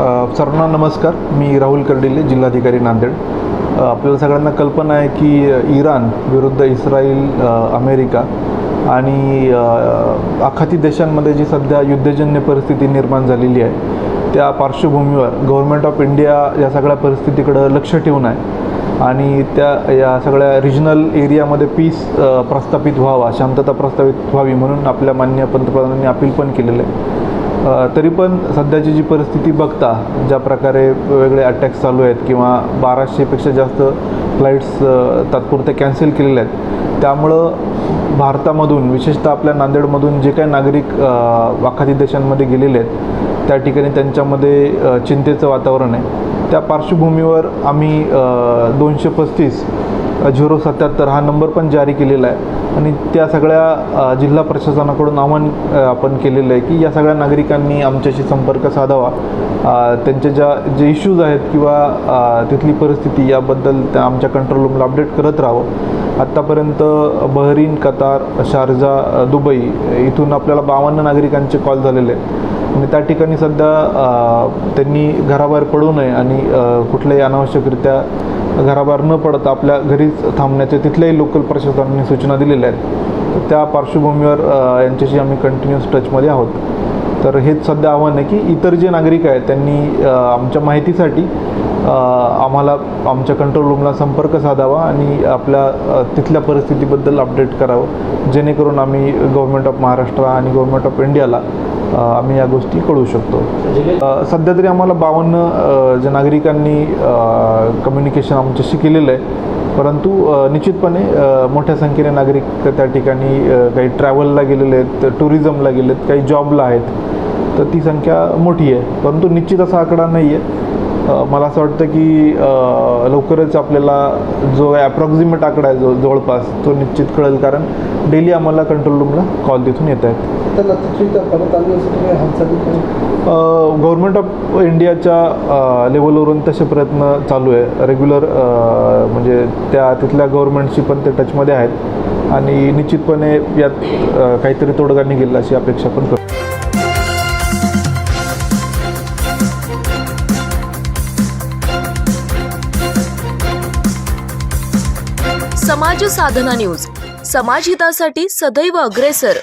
सर्वांना नमस्कार. मी राहुल कर्डिले, जिल्हाधिकारी नांदेड. आपल्याला सगळ्यांना कल्पना आहे की इराण विरुद्ध इस्रायल, अमेरिका आणि आखाती देशांमध्ये जी सध्या युद्धजन्य परिस्थिती निर्माण झालेली आहे, त्या पार्श्वभूमीवर गव्हर्नमेंट ऑफ इंडिया या सगळ्या परिस्थितीकडं लक्ष ठेवून आहे आणि या सगळ्या रिजनल एरियामध्ये पीस प्रस्थापित व्हावा, शांतता प्रस्थापित व्हावी म्हणून आपल्या माननीय पंतप्रधानांनी अपील पण केलेलं आहे. तरी पण सध्याची जी परिस्थिती बघता, ज्या प्रकारे वेगवेगळे अटॅक्स चालू आहेत किंवा 1200पेक्षा जास्त फ्लाईट्स तात्पुरते कॅन्सल केलेल्या आहेत, त्यामुळं भारतामधून विशेषतः आपल्या नांदेडमधून जे काही नागरिक आखाती देशांमध्ये गेलेले आहेत त्या ठिकाणी त्यांच्यामध्ये चिंतेचं वातावरण आहे. त्या पार्श्वभूमीवर आम्ही 235-077 हा नंबर पण जारी केलेला आहे आणि त्या सगळ्या जिल्हा प्रशासनाकडून आवाहन आपण केलेलं आहे की या सगळ्या नागरिकांनी आमच्याशी संपर्क साधावा. त्यांचे जे इश्यूज आहेत किंवा तिथली परिस्थिती याबद्दल त्या आमच्या कंट्रोल रूमला अपडेट करत राहावं. आत्तापर्यंत बहरीन, कतार, शारजा, दुबई इथून आपल्याला 52 नागरिकांचे कॉल झालेले आहेत आणि त्या ठिकाणी सध्या त्यांनी घराबाहेर पडू नये आणि कुठल्याही अनावश्यकरित्या घराबाहेर न पडता आपल्या घरीच थांबण्याचे तिथल्याही लोकल प्रशासनाने सूचना दिलेल्या आहेत. त्या पार्श्वभूमीवर यांच्याशी आम्ही कंटिन्युअस टचमध्ये आहोत. तर हेच सध्या आव्हान आहे की इतर जे नागरिक आहेत त्यांनी आमच्या माहितीसाठी आम्हाला आमच्या कंट्रोल रूमला संपर्क साधावा आणि आपल्या तिथल्या परिस्थितीबद्दल अपडेट करावं, जेणेकरून आम्ही गव्हर्नमेंट ऑफ महाराष्ट्र आणि गव्हर्नमेंट ऑफ इंडियाला आम्ही या गोष्टी कळवू शकतो. सध्या तरी आम्हाला 52 ज्या नागरिकांनी कम्युनिकेशन आमच्याशी केलेलं आहे, परंतु निश्चितपणे मोठ्या संख्येने नागरिक त्या ठिकाणी काही ट्रॅव्हलला गेलेले आहेत, टुरिझमला गेलेत, काही जॉबला आहेत, तर ती संख्या मोठी आहे. परंतु निश्चित असा आकडा नाही आहे. मला असं वाटतं की लवकरच आपल्याला जो ॲप्रॉक्झिमेट आकडा आहे जो जवळपास तो निश्चित कळेल, कारण डेली आम्हाला कंट्रोल रूमला कॉल तिथून येत आहेत. गव्हर्नमेंट ऑफ इंडियाच्या लेवलवरून तसे प्रयत्न चालू आहे रेग्युलर, म्हणजे त्या तिथल्या गव्हर्नमेंटशी पण ते टचमध्ये आहेत आणि निश्चितपणे यात काहीतरी तोडगा निघेल अशी अपेक्षा पण करतो. समाज साधना न्यूज, समाजहितासाठी सदैव अग्रेसर.